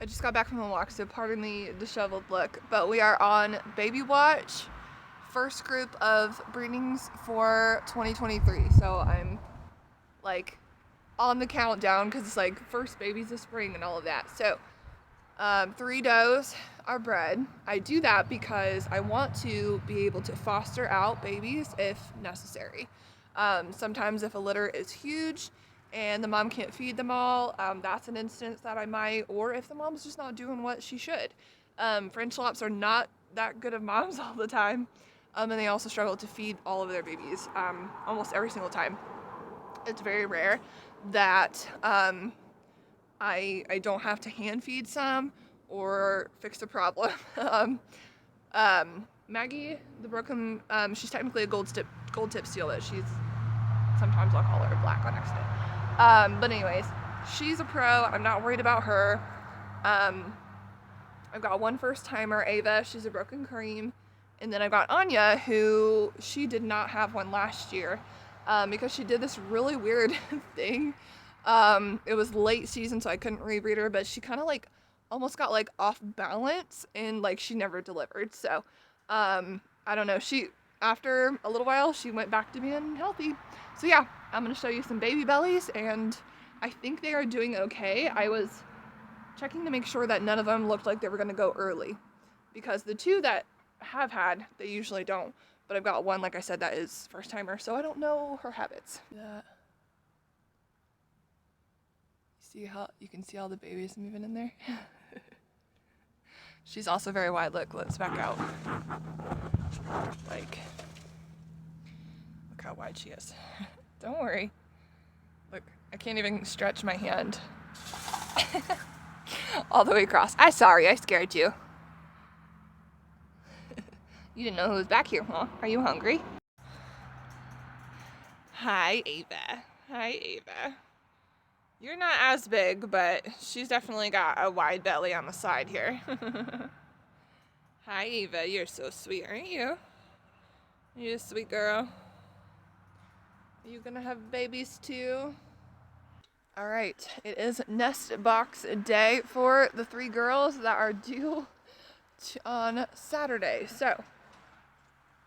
I just got back from the walk, so pardon the disheveled look, but we are on baby watch, first group of breedings for 2023. So I'm like on the countdown because it's like first babies of spring and all of that. So 3 does are bred. I do that because I want to be able to foster out babies if necessary. Sometimes if a litter is huge and the mom can't feed them all, that's an instance that I might, or if the mom's just not doing what she should. French lops are not that good of moms all the time, and they also struggle to feed all of their babies almost every single time. It's very rare that I don't have to hand feed some or fix a problem. Maggie, the broken, she's technically a gold tip seal, but sometimes I'll call her black on accident. But anyways, she's a pro. I'm not worried about her. I've got one first timer, Ava. She's a broken cream. And then I've got Anya, who she did not have one last year because she did this really weird thing. It was late season, so I couldn't rebreed her, but she kind of like almost got like off balance and like she never delivered. So I don't know. After a little while, she went back to being healthy. So yeah, I'm gonna show you some baby bellies, and I think they are doing okay. I was checking to make sure that none of them looked like they were gonna go early, because the 2 that have had, they usually don't. But I've got one, like I said, that is first timer, so I don't know her habits. See how you can see all the babies moving in there? She's also very wide. Look, let's back out. Like, look how wide she is. Don't worry. Look, I can't even stretch my hand all the way across. I'm sorry, I scared you. You didn't know who was back here, huh? Are you hungry? Hi, Ava. Hi, Ava. You're not as big, but she's definitely got a wide belly on the side here. Hi, Ava. You're so sweet, aren't you? You're a sweet girl. Are you gonna have babies too? All right, it is nest box day for the 3 girls that are due on Saturday. So,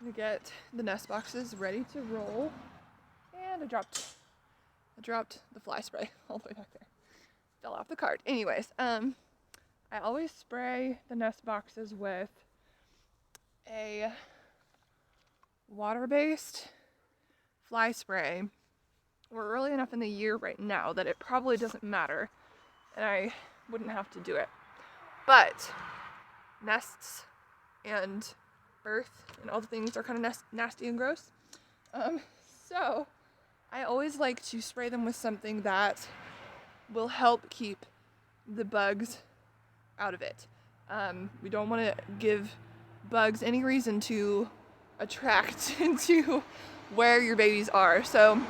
I'm gonna get the nest boxes ready to roll. And I dropped the fly spray all the way back there. Fell off the card. Anyways, I always spray the nest boxes with a water-based fly spray. We're early enough in the year right now that it probably doesn't matter, and I wouldn't have to do it. But nests and earth and all the things are kind of nasty and gross. So I always like to spray them with something that will help keep the bugs out of it. We don't want to give bugs any reason to attract into where your babies are. So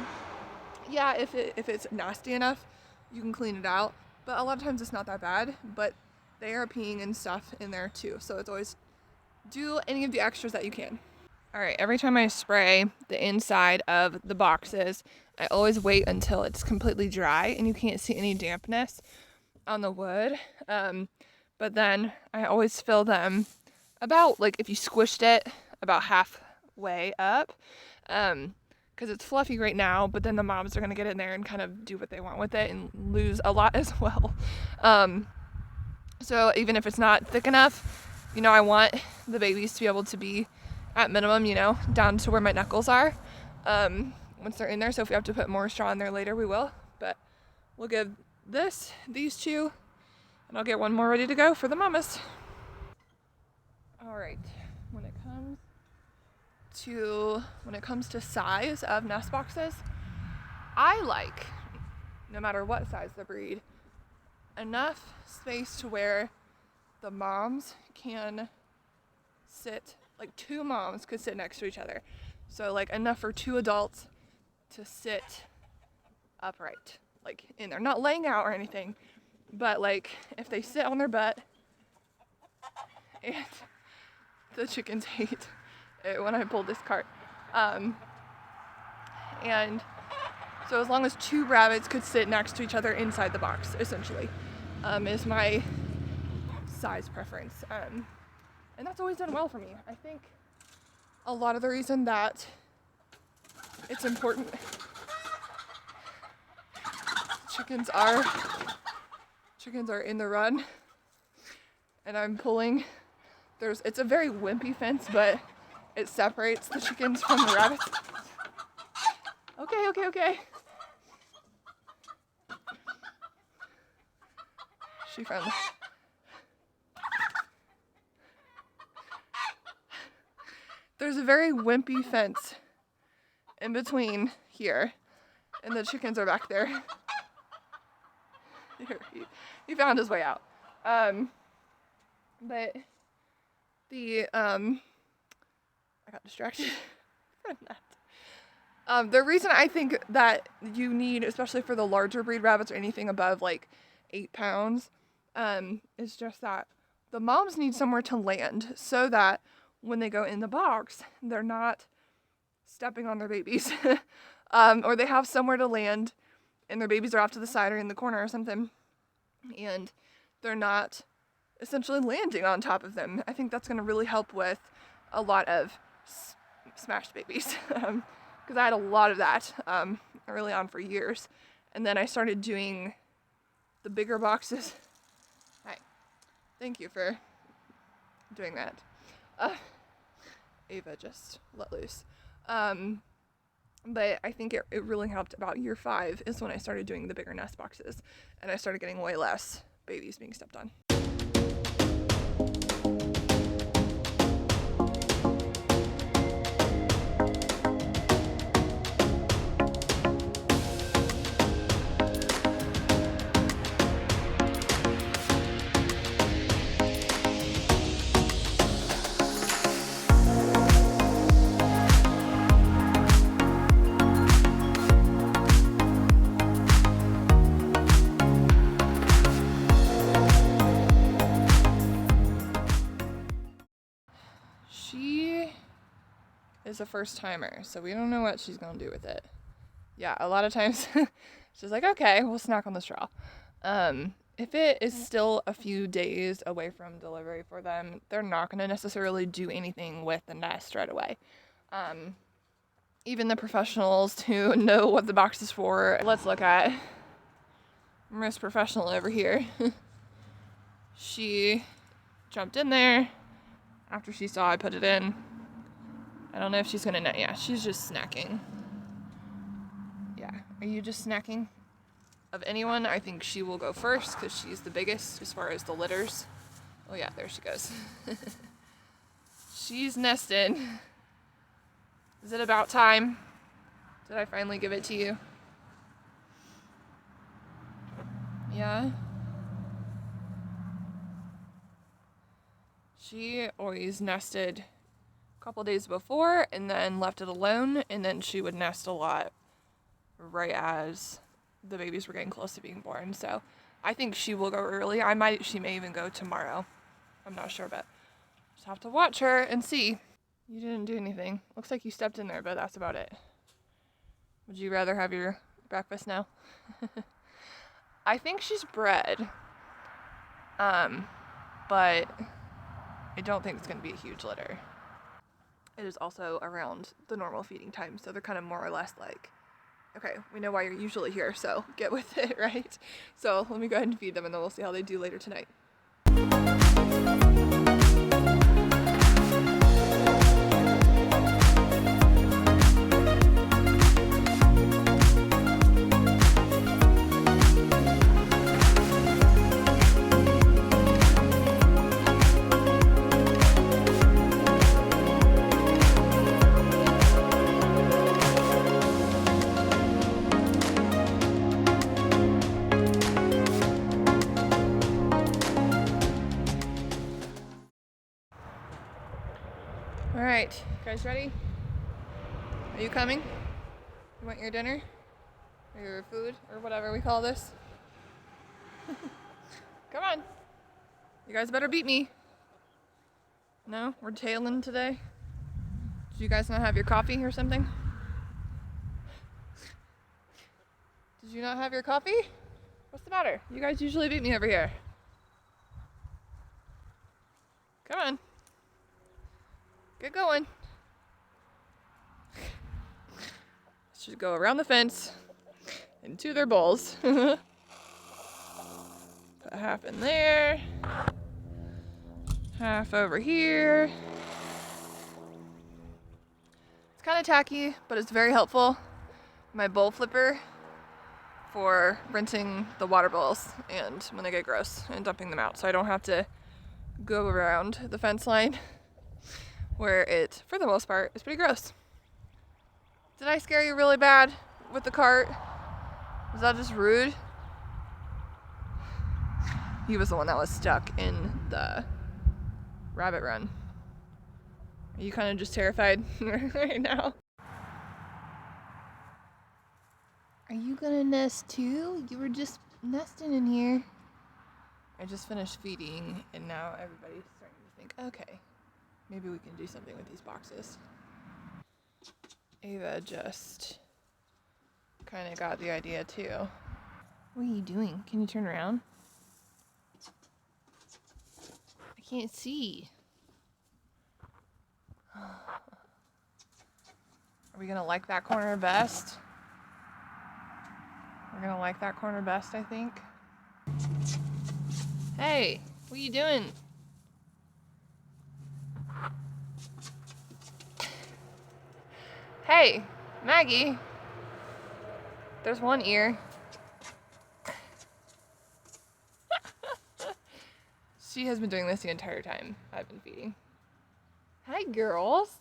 yeah, if it's nasty enough, you can clean it out. But a lot of times it's not that bad, but they are peeing and stuff in there too. So it's always do any of the extras that you can. All right, every time I spray the inside of the boxes, I always wait until it's completely dry and you can't see any dampness on the wood. But then I always fill them about, like if you squished it, about halfway up. Because it's fluffy right now, but then the moms are going to get in there and kind of do what they want with it and lose a lot as well. So even if it's not thick enough, I want the babies to be able to be at minimum, down to where my knuckles are once they're in there. So if we have to put more straw in there later, we will. But we'll give these 2, and I'll get one more ready to go for the mamas. All right, when it comes to size of nest boxes, I like, no matter what size the breed, enough space to where the moms can sit, like 2 moms could sit next to each other. So like enough for 2 adults to sit upright, like in there, not laying out or anything, but like if they sit on their butt, and the chickens hate it when I pull this cart. And so as long as 2 rabbits could sit next to each other inside the box, essentially, is my size preference. And that's always done well for me. I think a lot of the reason that it's important chickens are in the run and I'm pulling. It's a very wimpy fence, but it separates the chickens from the rabbits. Okay. She found. There's a very wimpy fence in between here, and the chickens are back there. He found his way out. But I got distracted from that. The reason I think that you need, especially for the larger breed rabbits or anything above like 8 pounds, is just that the moms need somewhere to land so that when they go in the box, they're not stepping on their babies. Or they have somewhere to land and their babies are off to the side or in the corner or something, and they're not essentially landing on top of them. I think that's going to really help with a lot of smashed babies, because I had a lot of that early on for years, and then I started doing the bigger boxes. Hi, thank you for doing that. Ava just let loose. But I think it really helped about year 5 is when I started doing the bigger nest boxes, and I started getting way less babies being stepped on. She is a first timer, so we don't know what she's gonna do with it. Yeah, a lot of times she's like, okay, we'll snack on the straw. If it is still a few days away from delivery for them, they're not gonna necessarily do anything with the nest right away. Even the professionals who know what the box is for. Let's look at Miss Professional over here. She jumped in there after she saw I put it in. I don't know if she's gonna know. Yeah, she's just snacking. Yeah, are you just snacking? Of anyone, I think she will go first because she's the biggest as far as the litters. Oh yeah, there she goes. She's nested. Is it about time? Did I finally give it to you? Yeah? She always nested a couple days before and then left it alone, and then she would nest a lot right as the babies were getting close to being born. So I think she will go early. She may even go tomorrow. I'm not sure, but just have to watch her and see. You didn't do anything. Looks like you stepped in there, but that's about it. Would you rather have your breakfast now? I think she's bred. But I don't think it's going to be a huge litter. It is also around the normal feeding time, so they're kind of more or less like, okay, we know why you're usually here, so get with it, right? So let me go ahead and feed them, and then we'll see how they do later tonight. All right, you guys ready? Are you coming? You want your dinner? Or your food? Or whatever we call this? Come on. You guys better beat me. No? We're tailing today? Did you guys not have your coffee or something? Did you not have your coffee? What's the matter? You guys usually beat me over here. Come on. Get going. Should go around the fence into their bowls. Put half in there. Half over here. It's kind of tacky, but it's very helpful. My bowl flipper for rinsing the water bowls and when they get gross and dumping them out, so I don't have to go around the fence line where it, for the most part, is pretty gross. Did I scare you really bad with the cart? Was that just rude? He was the one that was stuck in the rabbit run. Are you kind of just terrified right now? Are you gonna nest too? You were just nesting in here. I just finished feeding and now everybody's starting to think, okay, maybe we can do something with these boxes. Ava just kind of got the idea too. What are you doing? Can you turn around? I can't see. Are we gonna like that corner best? We're gonna like that corner best, I think. Hey, what are you doing? Hey, Maggie. There's one ear. She has been doing this the entire time I've been feeding. Hi, girls.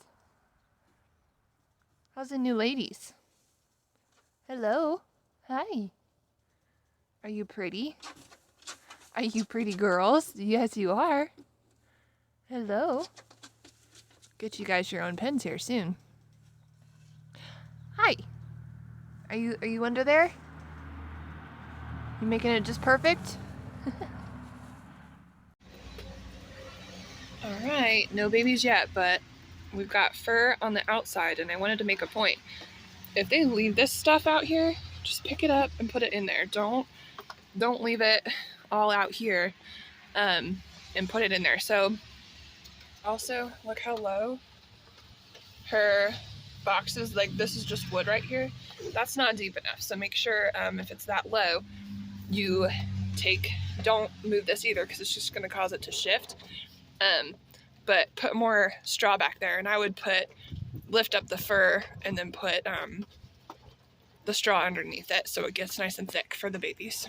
How's the new ladies? Hello. Hi. Are you pretty? Are you pretty girls? Yes, you are. Hello. Get you guys your own pens here soon. Hi. Are you under there? You making it just perfect? All right, no babies yet, but we've got fur on the outside, and I wanted to make a point. If they leave this stuff out here, just pick it up and put it in there. Don't leave it all out here, and put it in there. So also, look how low her box is. Like, this is just wood right here. That's not deep enough. So make sure if it's that low, you don't move this either, because it's just going to cause it to shift. But put more straw back there, and I would lift up the fur and then put the straw underneath it so it gets nice and thick for the babies.